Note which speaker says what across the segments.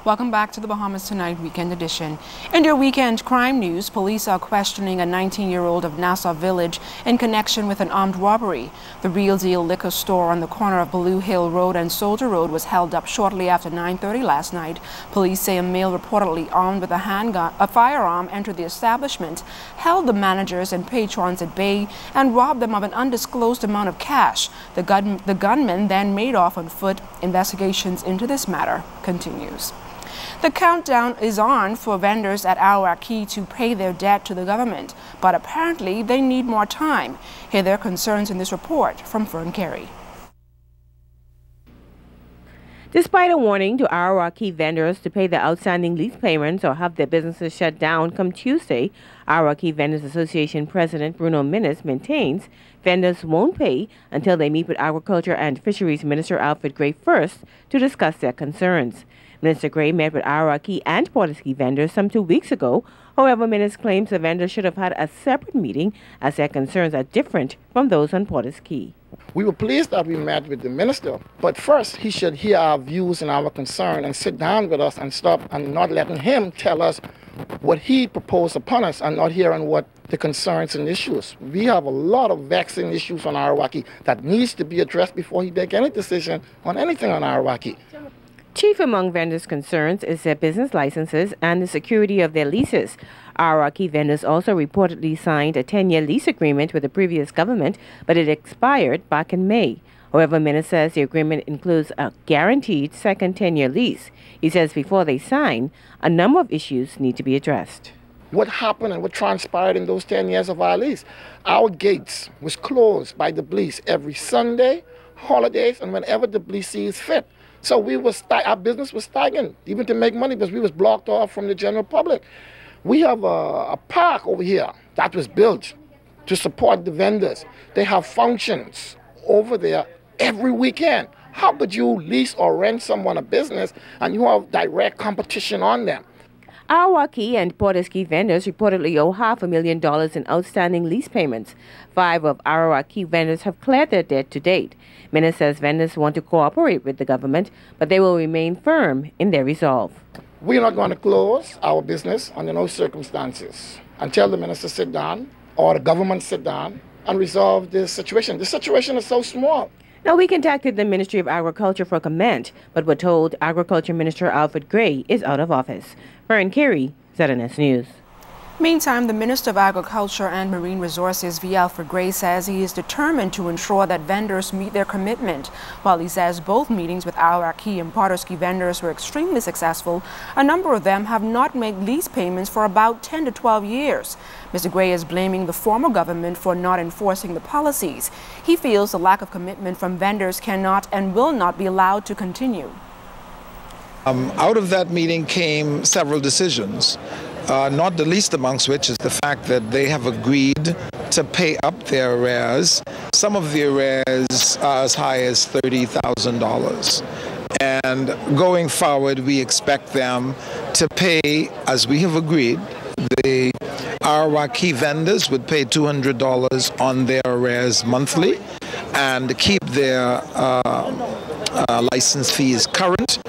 Speaker 1: Welcome back to the Bahamas Tonight Weekend Edition. In your weekend crime news, police are questioning a 19-year-old of Nassau Village in connection with an armed robbery. The Real Deal liquor store on the corner of Blue Hill Road and Soldier Road was held up shortly after 9:30 last night. Police say a male reportedly armed with a firearm entered the establishment, held the managers and patrons at bay, and robbed them of an undisclosed amount of cash. The gunman then made off on foot. Investigations into this matter continues. The countdown is on for vendors at Arawak Key to pay their debt to the government, but apparently they need more time. Hear their concerns in this report from Fern Carey.
Speaker 2: Despite a warning to Arawak Key vendors to pay their outstanding lease payments or have their businesses shut down come Tuesday, Arawak Key Vendors Association President Bruno Minnis maintains vendors won't pay until they meet with Agriculture and Fisheries Minister Alfred Gray first to discuss their concerns. Minister Gray met with Arawak Key and Portisky vendors some 2 weeks ago. However, Minnis claims the vendors should have had a separate meeting as their concerns are different from those on Portisky.
Speaker 3: We were pleased that we met with the minister, but first he should hear our views and our concern and sit down with us and stop and not letting him tell us what he proposed upon us and not hearing what the concerns and issues. We have a lot of vexing issues on Arawak Key that needs to be addressed before he make any decision on anything on Arawak Key.
Speaker 2: Chief among vendors' concerns is their business licenses and the security of their leases. Arawak Key vendors also reportedly signed a 10-year lease agreement with the previous government, but it expired back in May. However, Minnis says the agreement includes a guaranteed second 10-year lease. He says before they sign, a number of issues need to be addressed.
Speaker 3: What happened and what transpired in those 10 years of our lease? Our gates was closed by the police every Sunday, holidays, and whenever the police sees fit. So our business was stagnant, even to make money, because we was blocked off from the general public. We have a park over here that was built to support the vendors. They have functions over there every weekend. How could you lease or rent someone a business and you have direct competition on them?
Speaker 2: Arawak Key and Portisky vendors reportedly owe $500,000 in outstanding lease payments. 5 of Arawak Key vendors have cleared their debt to date. Minnis says vendors want to cooperate with the government, but they will remain firm in their resolve.
Speaker 3: We're not going to close our business under no circumstances until the minister sit down or the government sit down and resolve this situation. The situation is so small.
Speaker 2: Now, we contacted the Ministry of Agriculture for comment, but were told Agriculture Minister Alfred Gray is out of office. Fern Carey, ZNS News.
Speaker 1: Meantime, the Minister of Agriculture and Marine Resources, V. Alfred Gray, says he is determined to ensure that vendors meet their commitment. While he says both meetings with Arawak Key and Portisky vendors were extremely successful, a number of them have not made lease payments for about 10 to 12 years. Mr. Gray is blaming the former government for not enforcing the policies. He feels the lack of commitment from vendors cannot and will not be allowed to continue.
Speaker 4: Out of that meeting came several decisions. Not the least amongst which is the fact that they have agreed to pay up their arrears. Some of the arrears are as high as $30,000. And going forward, we expect them to pay, as we have agreed, the Arawak Key vendors would pay $200 on their arrears monthly and keep their license fees current.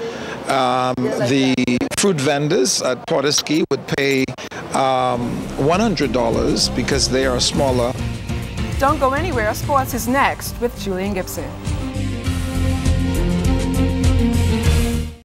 Speaker 4: The fruit vendors at Portisky would pay $100 because they are smaller.
Speaker 1: Don't go anywhere. Sports is next with Julian Gibson.